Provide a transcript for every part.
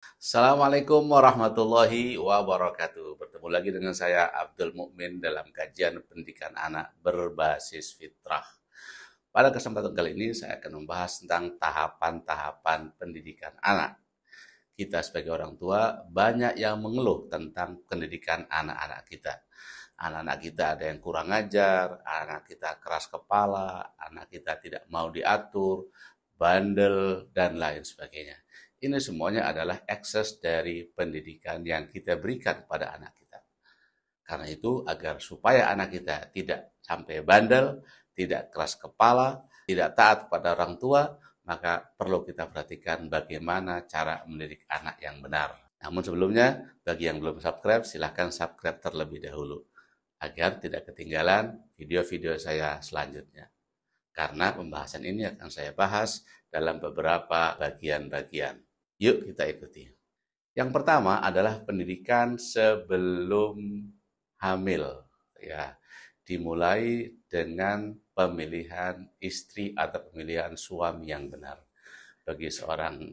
Assalamualaikum warahmatullahi wabarakatuh. Bertemu lagi dengan saya Abdul Mukmin dalam kajian pendidikan anak berbasis fitrah. Pada kesempatan kali ini saya akan membahas tentang tahapan-tahapan pendidikan anak. Kita sebagai orang tua banyak yang mengeluh tentang pendidikan anak-anak kita. Anak-anak kita ada yang kurang ajar, anak kita keras kepala, anak kita tidak mau diatur, bandel, dan lain sebagainya. Ini semuanya adalah ekses dari pendidikan yang kita berikan kepada anak kita. Karena itu, agar supaya anak kita tidak sampai bandel, tidak keras kepala, tidak taat kepada orang tua, maka perlu kita perhatikan bagaimana cara mendidik anak yang benar. Namun sebelumnya, bagi yang belum subscribe, silahkan subscribe terlebih dahulu, agar tidak ketinggalan video-video saya selanjutnya. Karena pembahasan ini akan saya bahas dalam beberapa bagian-bagian. Yuk kita ikuti. Yang pertama adalah pendidikan sebelum hamil. Ya, dimulai dengan pemilihan istri atau pemilihan suami yang benar. Bagi seorang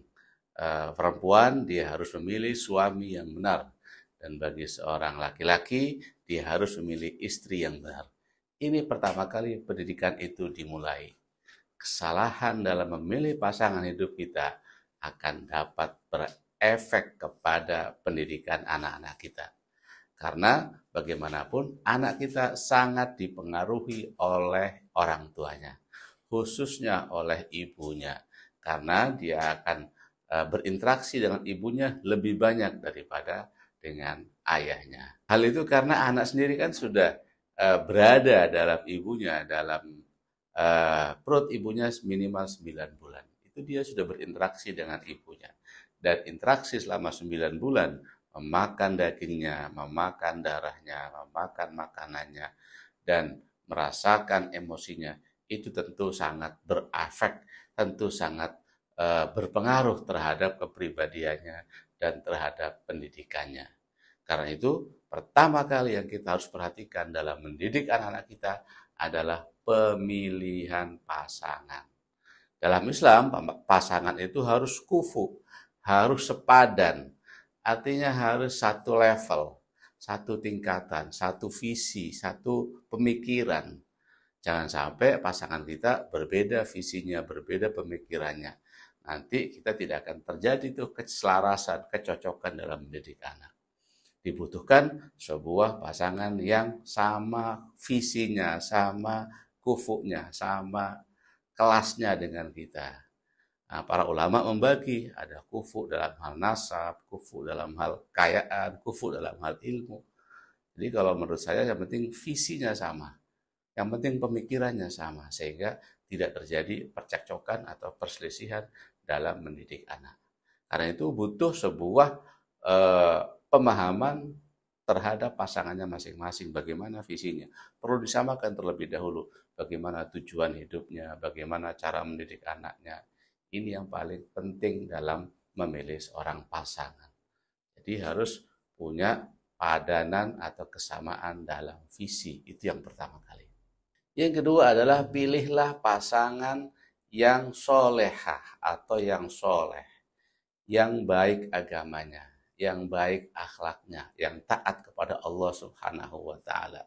perempuan, dia harus memilih suami yang benar. Dan bagi seorang laki-laki, dia harus memilih istri yang benar. Ini pertama kali pendidikan itu dimulai. Kesalahan dalam memilih pasangan hidup kita akan dapat berefek kepada pendidikan anak-anak kita. Karena bagaimanapun anak kita sangat dipengaruhi oleh orang tuanya, khususnya oleh ibunya. Karena dia akan berinteraksi dengan ibunya lebih banyak daripada dengan ayahnya. Hal itu karena anak sendiri kan sudah berada dalam ibunya, dalam perut ibunya minimal 9 bulan. Itu dia sudah berinteraksi dengan ibunya. Dan interaksi selama 9 bulan, memakan dagingnya, memakan darahnya, memakan makanannya, dan merasakan emosinya, itu tentu sangat berefek, tentu sangat berpengaruh terhadap kepribadiannya dan terhadap pendidikannya. Karena itu, pertama kali yang kita harus perhatikan dalam mendidik anak-anak kita adalah pemilihan pasangan. Dalam Islam, pasangan itu harus kufu, harus sepadan, artinya harus satu level, satu tingkatan, satu visi, satu pemikiran. Jangan sampai pasangan kita berbeda visinya, berbeda pemikirannya. Nanti kita tidak akan terjadi tuh keselarasan, kecocokan dalam mendidik anak. Dibutuhkan sebuah pasangan yang sama visinya, sama kufunya, sama kelasnya dengan kita. Nah, para ulama membagi, ada kufu dalam hal nasab, kufu dalam hal kekayaan, kufu dalam hal ilmu. Jadi kalau menurut saya yang penting visinya sama, yang penting pemikirannya sama, sehingga tidak terjadi percekcokan atau perselisihan dalam mendidik anak. Karena itu butuh sebuah pemahaman terhadap pasangannya masing-masing, bagaimana visinya. Perlu disamakan terlebih dahulu, bagaimana tujuan hidupnya, bagaimana cara mendidik anaknya. Ini yang paling penting dalam memilih seorang pasangan. Jadi harus punya padanan atau kesamaan dalam visi, itu yang pertama kali. Yang kedua adalah pilihlah pasangan yang solehah atau yang soleh, yang baik agamanya, yang baik akhlaknya, yang taat kepada Allah Subhanahu wa taala.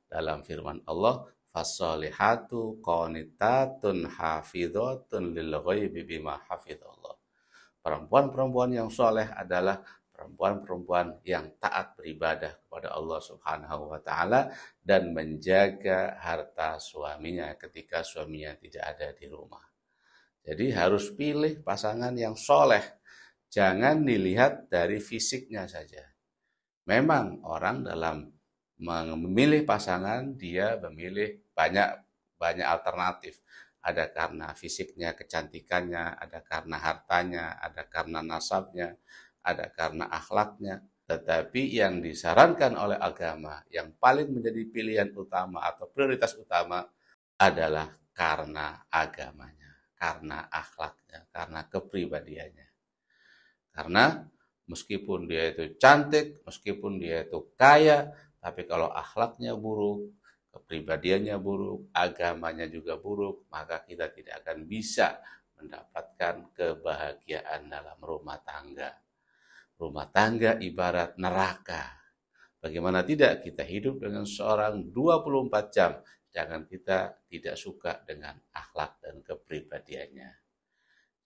Dalam firman Allah, "Fassolihatu qanitatun hafidhatun lil ghaibi bima hafidhallah." Perempuan-perempuan yang soleh adalah perempuan-perempuan yang taat beribadah kepada Allah Subhanahu wa taala dan menjaga harta suaminya ketika suaminya tidak ada di rumah. Jadi harus pilih pasangan yang soleh. Jangan dilihat dari fisiknya saja. Memang orang dalam memilih pasangan, dia memilih banyak banyak alternatif. Ada karena fisiknya, kecantikannya, ada karena hartanya, ada karena nasabnya, ada karena akhlaknya. Tetapi yang disarankan oleh agama, yang paling menjadi pilihan utama atau prioritas utama adalah karena agamanya, karena akhlaknya, karena kepribadiannya. Karena meskipun dia itu cantik, meskipun dia itu kaya, tapi kalau akhlaknya buruk, kepribadiannya buruk, agamanya juga buruk, maka kita tidak akan bisa mendapatkan kebahagiaan dalam rumah tangga. Rumah tangga ibarat neraka. Bagaimana tidak kita hidup dengan seorang 24 jam, jangan kita tidak suka dengan akhlak dan kepribadiannya.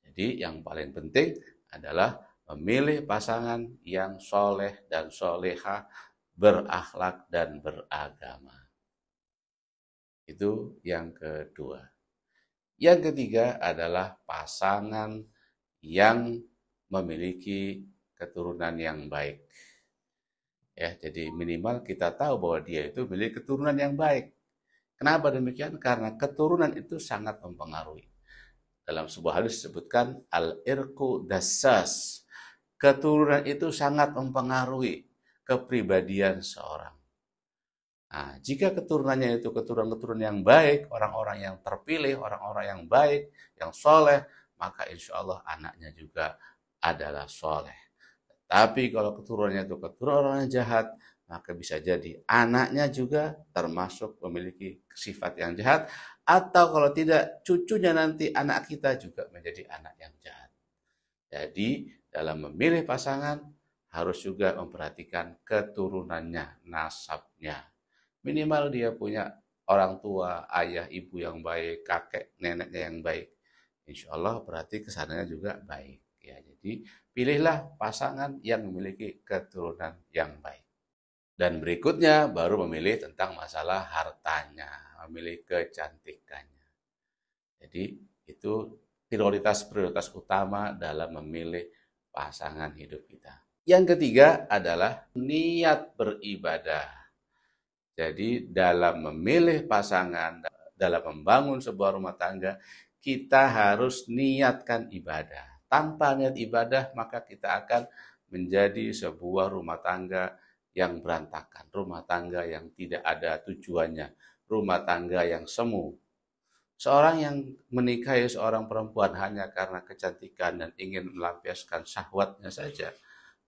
Jadi yang paling penting adalah memilih pasangan yang soleh dan soleha, berakhlak dan beragama. Itu yang kedua. Yang ketiga adalah pasangan yang memiliki keturunan yang baik. Ya, jadi minimal kita tahu bahwa dia itu memiliki keturunan yang baik. Kenapa demikian? Karena keturunan itu sangat mempengaruhi. Dalam sebuah hadis disebutkan al-irqu dassas. Keturunan itu sangat mempengaruhi kepribadian seorang. Nah, jika keturunannya itu keturunan-keturunan yang baik, orang-orang yang terpilih, orang-orang yang baik, yang soleh, maka insya Allah anaknya juga adalah soleh. Tapi kalau keturunannya itu keturunan orang yang jahat, maka bisa jadi anaknya juga termasuk memiliki sifat yang jahat, atau kalau tidak cucunya nanti anak kita juga menjadi anak yang jahat. Jadi dalam memilih pasangan harus juga memperhatikan keturunannya, nasabnya. Minimal dia punya orang tua, ayah, ibu yang baik, kakek, neneknya yang baik. Insya Allah berarti kesananya juga baik. Ya, jadi pilihlah pasangan yang memiliki keturunan yang baik. Dan berikutnya baru memilih tentang masalah hartanya, memilih kecantikannya. Jadi itu prioritas-prioritas utama dalam memilih pasangan hidup kita. Yang ketiga adalah niat beribadah. Jadi dalam memilih pasangan, dalam membangun sebuah rumah tangga, kita harus niatkan ibadah. Tanpa niat ibadah, maka kita akan menjadi sebuah rumah tangga yang berantakan, rumah tangga yang tidak ada tujuannya, rumah tangga yang semu. Seorang yang menikahi seorang perempuan hanya karena kecantikan dan ingin melampiaskan syahwatnya saja,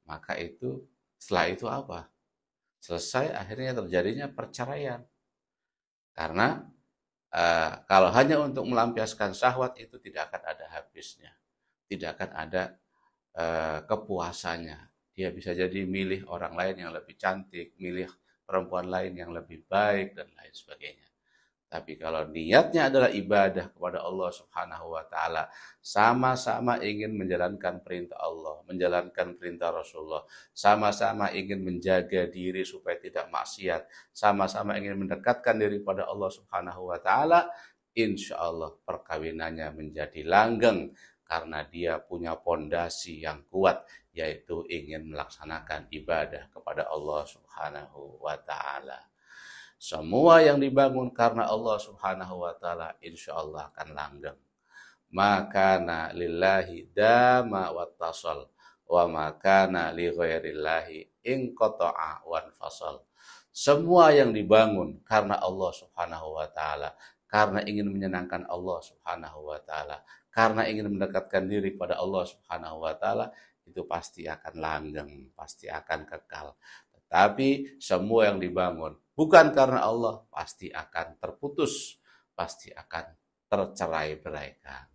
maka itu setelah itu apa? Selesai akhirnya terjadinya perceraian. Karena kalau hanya untuk melampiaskan syahwat itu tidak akan ada habisnya. Tidak akan ada kepuasannya. Dia bisa jadi milih orang lain yang lebih cantik, milih perempuan lain yang lebih baik, dan lain sebagainya. Tapi kalau niatnya adalah ibadah kepada Allah Subhanahu wa Ta'ala, sama-sama ingin menjalankan perintah Allah, menjalankan perintah Rasulullah, sama-sama ingin menjaga diri supaya tidak maksiat, sama-sama ingin mendekatkan diri pada Allah Subhanahu wa Ta'ala, insya Allah perkawinannya menjadi langgeng karena dia punya pondasi yang kuat, yaitu ingin melaksanakan ibadah kepada Allah Subhanahu wa Ta'ala. Semua yang dibangun karena Allah Subhanahu wa Ta'ala insya Allah akan langgeng. Makana lillahi dama wattasal wa makana li ghairillahi inqata'a wan fasal. Semua yang dibangun karena Allah Subhanahu wa Ta'ala, karena ingin menyenangkan Allah Subhanahu wa Ta'ala, karena ingin mendekatkan diri pada Allah Subhanahu wa Ta'ala, itu pasti akan langgeng, pasti akan kekal. Tapi semua yang dibangun bukan karena Allah, pasti akan terputus, pasti akan tercerai-beraikan.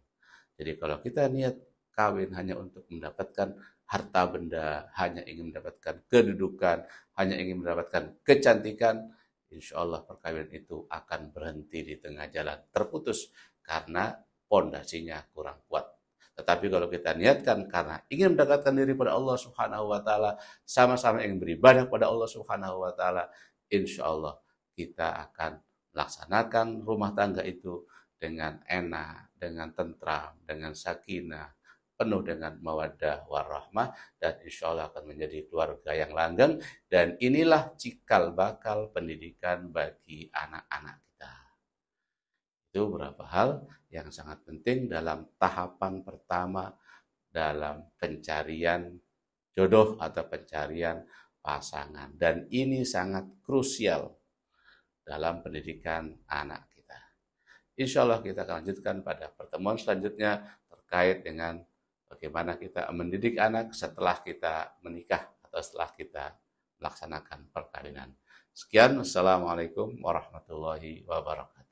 Jadi kalau kita niat kawin hanya untuk mendapatkan harta benda, hanya ingin mendapatkan kedudukan, hanya ingin mendapatkan kecantikan, insya Allah perkawinan itu akan berhenti di tengah jalan, terputus karena pondasinya kurang kuat. Tetapi kalau kita niatkan karena ingin mendekatkan diri pada Allah Subhanahu wa Ta'ala, sama-sama ingin beribadah pada Allah Subhanahu wa Ta'ala, insya Allah kita akan melaksanakan rumah tangga itu dengan enak, dengan tentram, dengan sakinah, penuh dengan mawaddah warahmah, dan insya Allah akan menjadi keluarga yang langgeng. Dan inilah cikal bakal pendidikan bagi anak-anak kita. Itu beberapa hal yang sangat penting dalam tahapan pertama dalam pencarian jodoh atau pencarian pasangan. Dan ini sangat krusial dalam pendidikan anak kita. Insya Allah kita akan lanjutkan pada pertemuan selanjutnya terkait dengan bagaimana kita mendidik anak setelah kita menikah atau setelah kita melaksanakan perkawinan. Sekian, Assalamualaikum warahmatullahi wabarakatuh.